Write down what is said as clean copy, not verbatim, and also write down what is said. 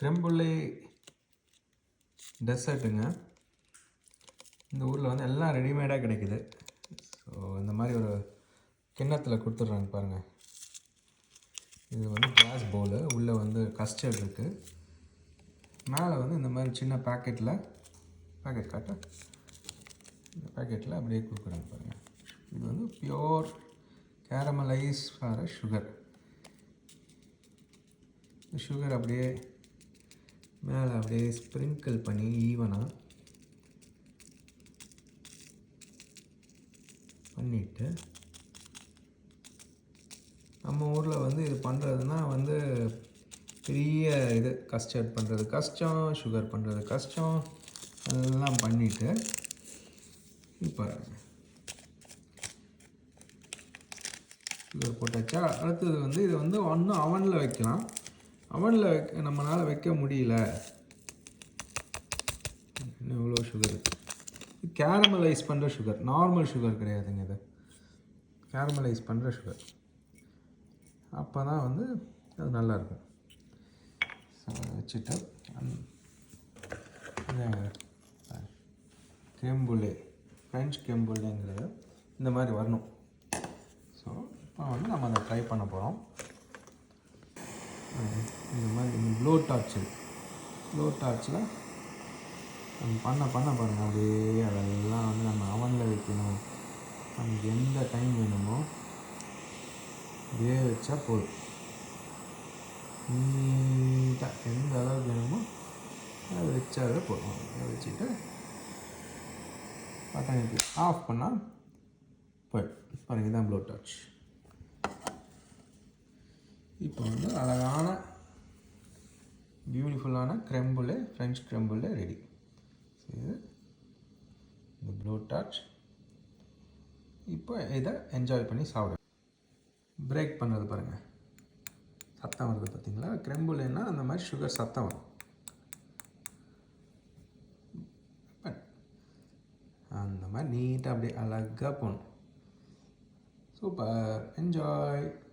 கிரெம்புள்ளே டெசர்ட்டுங்க. இந்த ஊரில் வந்து எல்லாம் ரெடிமேடாக கிடைக்குது. ஸோ இந்த மாதிரி ஒரு கிண்ணத்தில் கொடுத்துட்றாங்க பாருங்கள். இது வந்து கிளாஸ் பவுலு, உள்ளே வந்து கஸ்டர்ட் இருக்குது. மேலே வந்து இந்த மாதிரி சின்ன பேக்கெட்டில் காட்ட இந்த பேக்கெட்டில் அப்படியே கொடுக்குறாங்க பாருங்கள். இது வந்து pure caramelise for sugar. Sugar அப்படியே மேலே அப்படியே ஸ்ப்ரிங்கிள் பண்ணி ஈவனாக பண்ணிவிட்டு, நம்ம ஊரில் வந்து இது பண்ணுறதுனா வந்து பெரிய இது கஸ்டர்ட் பண்ணுறது கஷ்டம், சுகர் பண்ணுறது கஷ்டம். அதெல்லாம் பண்ணிவிட்டு இப்போ சுகர் போட்டாச்சா. அடுத்தது வந்து இது வந்து ஒன்றும் அவனில் வைக்கலாம். அவனில் நம்மளால் வைக்க முடியல. இன்னும் இவ்வளோ சுகர் கேரமலைஸ் பண்ணுற சுகர், நார்மல் சுகர் கிடையாதுங்க. இது கேரமலைஸ் பண்ணுற சுகர். அப்போ தான் வந்து அது நல்லாயிருக்கும். வச்சுட்டு கிரெம்புலே, ஃப்ரெஞ்ச் கிரெம்புலேங்கிறது இந்த மாதிரி வரணும். ஸோ இப்போ வந்து நம்ம அதை ட்ரை பண்ண போகிறோம். இந்த மாதிரி ப்ளோ டார்ச்சில் நம்ம பண்ண பாருங்கள். அப்படியே அதெல்லாம் வந்து நம்ம அவனில் வைக்கணும். நமக்கு எந்த டைம் வேணுமோ அப்படியே வச்சா போதும். நீட்டாக எந்த அளவுக்கு வேணுமோ அதை வச்சாவே போதும். அதை வச்சுட்டு பட்டனுக்கு ஆஃப் பண்ணால் போய்டும். பாருங்கள், இதுதான் ப்ளோ டார்ச். இப்போ வந்து அழகான பியூட்டிஃபுல்லான கிரெம்புலே, ஃப்ரெஞ்ச் கிரெம்புலே ரெடி. இது இந்த ப்ளோ டார்ச். இப்போ இதை என்ஜாய் பண்ணி சாப்பிடுங்க. பிரேக் பண்ணுறது பாருங்கள், சத்தம் வருது பார்த்தீங்களா. கிரெம்புலேன்னா அந்த மாதிரி சுகர் சத்தம் வரும். அந்த மாதிரி நீட்டாக அப்படியே அழகாக போகணும். Super, enjoy.